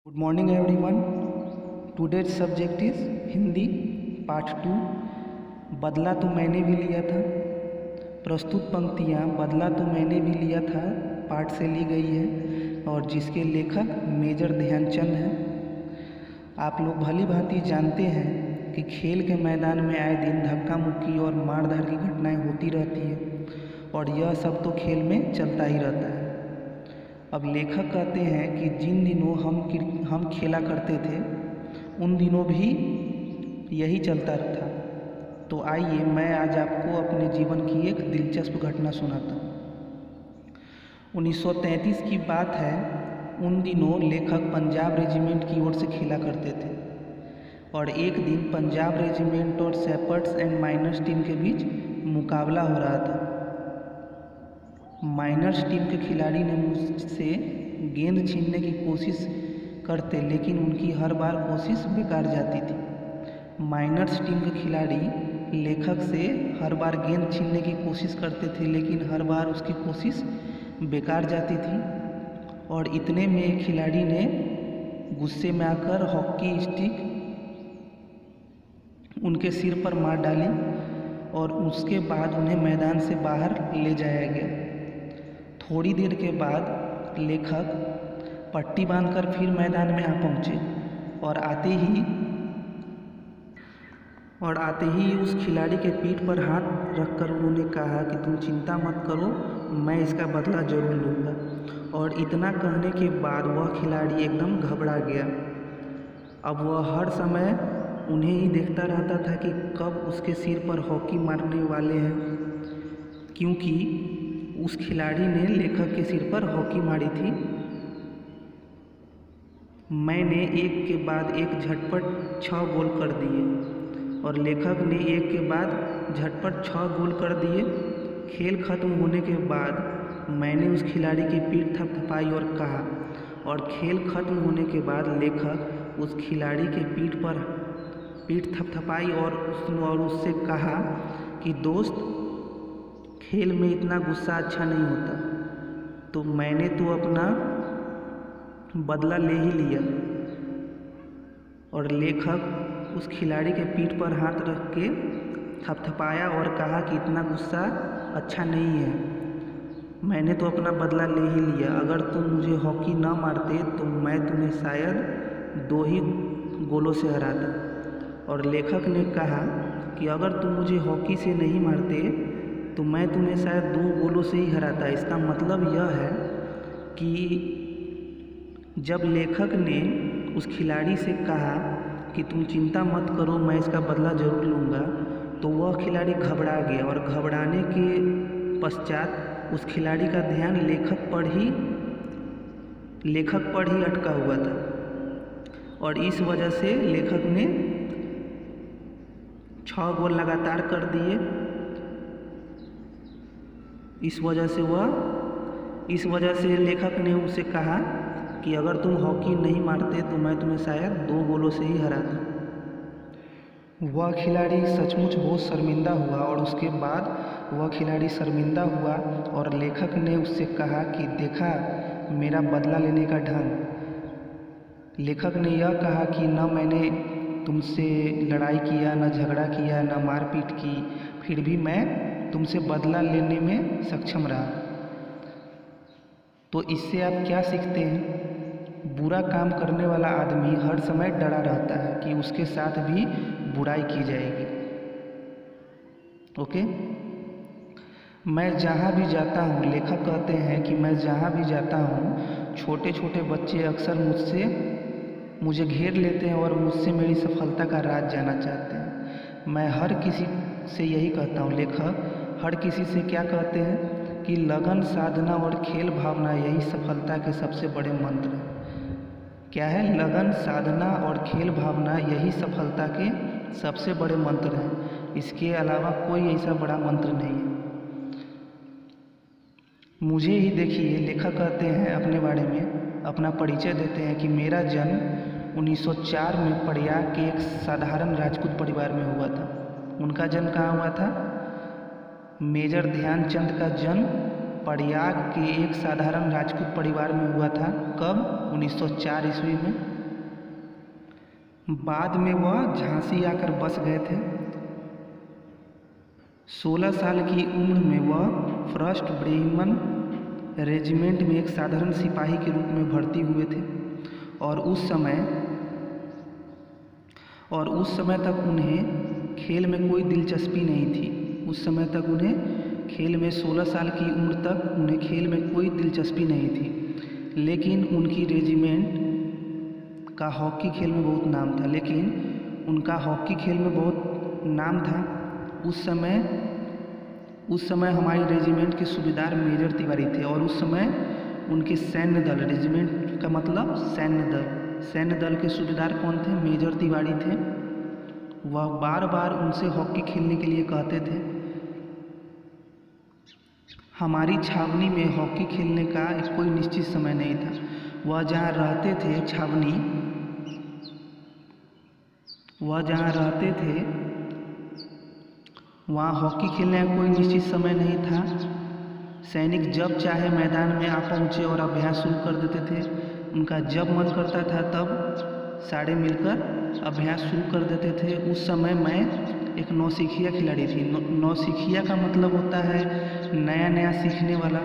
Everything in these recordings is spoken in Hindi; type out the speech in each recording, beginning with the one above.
Good morning everyone. Today's subject is Hindi part 2। बदला तो मैंने भी लिया था। प्रस्तुत पंक्तियाँ बदला तो मैंने भी लिया था पाठ से ली गई है और जिसके लेखक मेजर ध्यानचंद हैं। आप लोग भली भांति जानते हैं कि खेल के मैदान में आए दिन धक्का मुक्की और मारधाड़ की घटनाएं होती रहती है और यह सब तो खेल में चलता ही रहता है। अब लेखक कहते हैं कि जिन दिनों हम खेला करते थे उन दिनों भी यही चलता था। तो आइए मैं आज आपको अपने जीवन की एक दिलचस्प घटना सुनाता हूँ। 1933 की बात है। उन दिनों लेखक पंजाब रेजिमेंट की ओर से खेला करते थे और एक दिन पंजाब रेजिमेंट और शेपर्ड्स एंड माइनर्स टीम के बीच मुकाबला हो रहा था। माइनर्स टीम के खिलाड़ी ने मुझसे गेंद छीनने की कोशिश करते लेकिन उनकी हर बार कोशिश बेकार जाती थी। माइनर्स टीम के खिलाड़ी लेखक से हर बार गेंद छीनने की कोशिश करते थे लेकिन हर बार उसकी कोशिश बेकार जाती थी और इतने में एक खिलाड़ी ने गुस्से में आकर हॉकी स्टिक उनके सिर पर मार डाली और उसके बाद उन्हें मैदान से बाहर ले जाया गया। थोड़ी देर के बाद लेखक पट्टी बांधकर फिर मैदान में आ पहुँचे और आते ही उस खिलाड़ी के पीठ पर हाथ रखकर उन्होंने कहा कि तुम चिंता मत करो, मैं इसका बदला जरूर लूँगा। और इतना कहने के बाद वह खिलाड़ी एकदम घबरा गया। अब वह हर समय उन्हें ही देखता रहता था कि कब उसके सिर पर हॉकी मारने वाले हैं, क्योंकि उस खिलाड़ी ने लेखक के सिर पर हॉकी मारी थी। मैंने एक के बाद एक झटपट 6 गोल कर दिए और लेखक ने एक के बाद झटपट 6 गोल कर दिए। खेल खत्म होने के बाद मैंने उस खिलाड़ी की पीठ थपथपाई और कहा, और खेल खत्म होने के बाद लेखक उस खिलाड़ी के पीठ थपथपाई और उससे कहा कि दोस्त, खेल में इतना गुस्सा अच्छा नहीं होता। तो मैंने तो अपना बदला ले ही लिया। और लेखक उस खिलाड़ी के पीठ पर हाथ रख के थपथपाया और कहा कि इतना गुस्सा अच्छा नहीं है, मैंने तो अपना बदला ले ही लिया। अगर तुम मुझे हॉकी ना मारते तो मैं तुम्हें शायद 2 ही गोलों से हराता। और लेखक ने कहा कि अगर तुम मुझे हॉकी से नहीं मारते तो मैं तुम्हें शायद 2 गोलों से ही हराता। इसका मतलब यह है कि जब लेखक ने उस खिलाड़ी से कहा कि तुम चिंता मत करो, मैं इसका बदला ज़रूर लूँगा, तो वह खिलाड़ी घबरा गया और घबराने के पश्चात उस खिलाड़ी का ध्यान लेखक पर ही अटका हुआ था और इस वजह से लेखक ने 6 गोल लगातार कर दिए। इस वजह से लेखक ने उसे कहा कि अगर तुम हॉकी नहीं मारते तो मैं तुम्हें शायद 2 गोलों से ही हराता। वह खिलाड़ी सचमुच बहुत शर्मिंदा हुआ और उसके बाद वह खिलाड़ी शर्मिंदा हुआ और लेखक ने उससे कहा कि देखा मेरा बदला लेने का ढंग। लेखक ने यह कहा कि न मैंने तुमसे लड़ाई किया, न झगड़ा किया, न मारपीट की, फिर भी मैं तुमसे बदला लेने में सक्षम रहा। तो इससे आप क्या सीखते हैं? बुरा काम करने वाला आदमी हर समय डरा रहता है कि उसके साथ भी बुराई की जाएगी। ओके, मैं जहाँ भी जाता हूँ, लेखक कहते हैं कि मैं जहाँ भी जाता हूँ छोटे छोटे बच्चे अक्सर मुझे घेर लेते हैं और मुझसे मेरी सफलता का राज जानना चाहते हैं। मैं हर किसी से यही कहता हूँ। लेखक हर किसी से क्या कहते हैं कि लगन, साधना और खेल भावना यही सफलता के सबसे बड़े मंत्र हैं। क्या है? लगन, साधना और खेल भावना यही सफलता के सबसे बड़े मंत्र हैं। इसके अलावा कोई ऐसा बड़ा मंत्र नहीं है। मुझे ही देखिए, लेखक कहते हैं अपने बारे में, अपना परिचय देते हैं कि मेरा जन्म 1904 में प्रयाग के एक साधारण राजपूत परिवार में हुआ था। उनका जन्म कहाँ हुआ था? मेजर ध्यानचंद का जन्म प्रयाग के एक साधारण राजपूत परिवार में हुआ था। कब? 1904 ईस्वी में। बाद में वह झांसी आकर बस गए थे। 16 साल की उम्र में वह फर्स्ट ब्राह्मण रेजिमेंट में एक साधारण सिपाही के रूप में भर्ती हुए थे और उस समय तक उन्हें खेल में कोई दिलचस्पी नहीं थी। उस समय तक उन्हें खेल में 16 साल की उम्र तक उन्हें खेल में कोई दिलचस्पी नहीं थी, लेकिन उनकी रेजिमेंट का हॉकी खेल में बहुत नाम था। उस समय हमारी रेजिमेंट के सूबेदार मेजर तिवारी थे और उस समय उनके सैन्य दल, रेजिमेंट का मतलब सैन्य दल के सूबेदार कौन थे? मेजर तिवारी थे। वह बार बार उनसे हॉकी खेलने के लिए कहते थे। हमारी छावनी में हॉकी खेलने का कोई निश्चित समय नहीं था। वह जहाँ रहते थे वहाँ हॉकी खेलने का कोई निश्चित समय नहीं था। सैनिक जब चाहे मैदान में आ पहुँचे और अभ्यास शुरू कर देते थे। उनका जब मन करता था तब सारे मिलकर अभ्यास शुरू कर देते थे। उस समय मैं एक नौसिखिया खिलाड़ी थी। नौसिखिया का मतलब होता है नया सीखने वाला।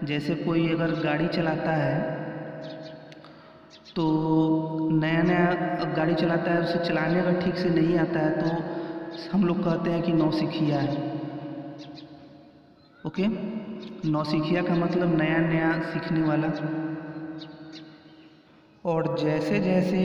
जैसे कोई अगर गाड़ी चलाता है तो नया गाड़ी चलाता है, उसे चलाने अगर ठीक से नहीं आता है तो हम लोग कहते हैं कि नौसिखिया है। ओके, नौसिखिया का मतलब नया सीखने वाला। और जैसे जैसे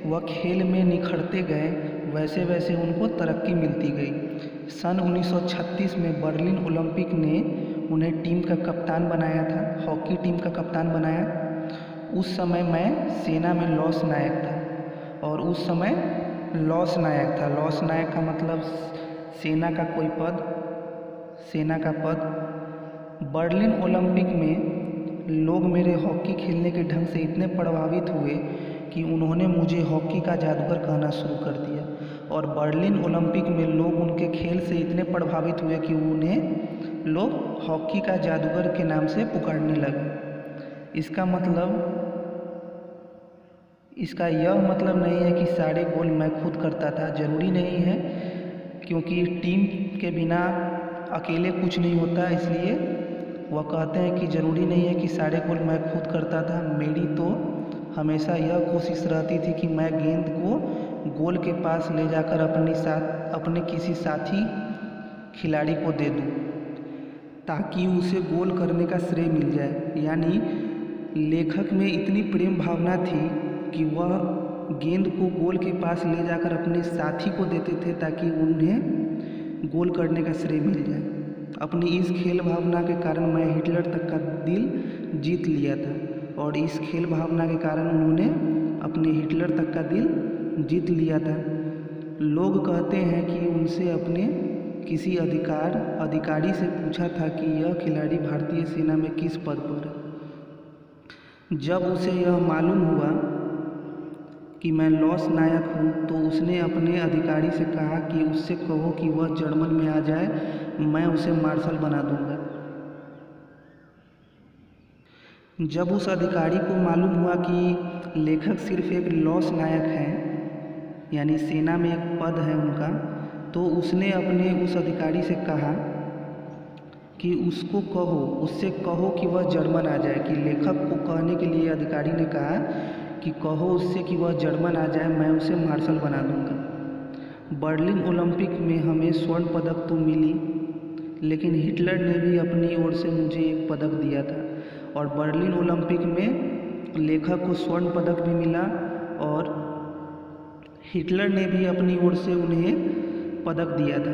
वह खेल में निखरते गए वैसे वैसे उनको तरक्की मिलती गई। सन 1936 में बर्लिन ओलंपिक ने उन्हें टीम का कप्तान बनाया था, हॉकी टीम का कप्तान बनाया। उस समय मैं सेना में लॉस नायक था और उस समय लॉस नायक का मतलब सेना का कोई पद, सेना का पद। बर्लिन ओलंपिक में लोग मेरे हॉकी खेलने के ढंग से इतने प्रभावित हुए कि उन्होंने मुझे हॉकी का जादूगर कहना शुरू कर दिया। और बर्लिन ओलंपिक में लोग उनके खेल से इतने प्रभावित हुए कि उन्हें लोग हॉकी का जादूगर के नाम से पुकारने लगे। इसका यह मतलब नहीं है कि सारे गोल मैं खुद करता था, ज़रूरी नहीं है, क्योंकि टीम के बिना अकेले कुछ नहीं होता। इसलिए वह कहते हैं कि ज़रूरी नहीं है कि सारे गोल मैं खुद करता था। मेरी तो हमेशा यह कोशिश रहती थी कि मैं गेंद को गोल के पास ले जाकर अपने किसी साथी खिलाड़ी को दे दूं ताकि उसे गोल करने का श्रेय मिल जाए। यानी लेखक में इतनी प्रेम भावना थी कि वह गेंद को गोल के पास ले जाकर अपने साथी को देते थे ताकि उन्हें गोल करने का श्रेय मिल जाए। अपनी इस खेल भावना के कारण मैं हिटलर तक का दिल जीत लिया था और इस खेल भावना के कारण उन्होंने अपने हिटलर तक का दिल जीत लिया था। लोग कहते हैं कि उनसे अपने किसी अधिकारी से पूछा था कि यह खिलाड़ी भारतीय सेना में किस पद पर है। जब उसे यह मालूम हुआ कि मैं लॉस नायक हूँ तो उसने अपने अधिकारी से कहा कि उससे कहो कि वह जर्मन में आ जाए, मैं उसे मार्शल बना दूंगा। जब उस अधिकारी को मालूम हुआ कि लेखक सिर्फ एक लॉस नायक हैं, यानी सेना में एक पद है उनका, तो उसने अपने उस अधिकारी से कहा कि उससे कहो कि वह जर्मन आ जाए। कि लेखक को कहने के लिए अधिकारी ने कहा कि कहो उससे कि वह जर्मन आ जाए, मैं उसे मार्शल बना दूंगा। बर्लिन ओलंपिक में हमें स्वर्ण पदक तो मिली, लेकिन हिटलर ने भी अपनी ओर से मुझे एक पदक दिया था और बर्लिन ओलंपिक में लेखक को स्वर्ण पदक भी मिला और हिटलर ने भी अपनी ओर से उन्हें पदक दिया था।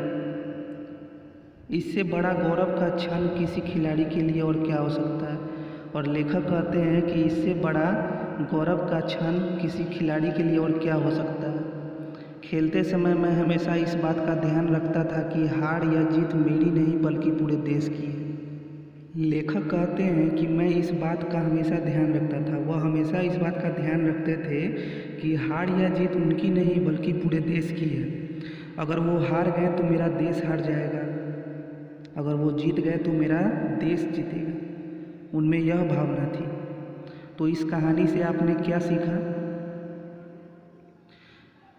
इससे बड़ा गौरव का क्षण किसी खिलाड़ी के लिए और क्या हो सकता है। और लेखक कहते हैं कि इससे बड़ा गौरव का क्षण किसी खिलाड़ी के लिए और क्या हो सकता है। खेलते समय मैं हमेशा इस बात का ध्यान रखता था कि हार या जीत मेरी नहीं बल्कि पूरे देश की है। लेखक कहते हैं कि मैं इस बात का हमेशा ध्यान रखता था। वह हमेशा इस बात का ध्यान रखते थे कि हार या जीत उनकी नहीं बल्कि पूरे देश की है। अगर वो हार गए तो मेरा देश हार जाएगा, अगर वो जीत गए तो मेरा देश जीतेगा। उनमें यह भावना थी। तो इस कहानी से आपने क्या सीखा?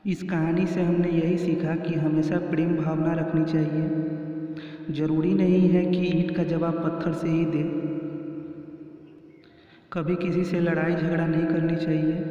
इस कहानी से हमने यही सीखा कि हमेशा प्रेम भावना रखनी चाहिए। ज़रूरी नहीं है कि ईंट का जवाब पत्थर से ही दे। कभी किसी से लड़ाई झगड़ा नहीं करनी चाहिए।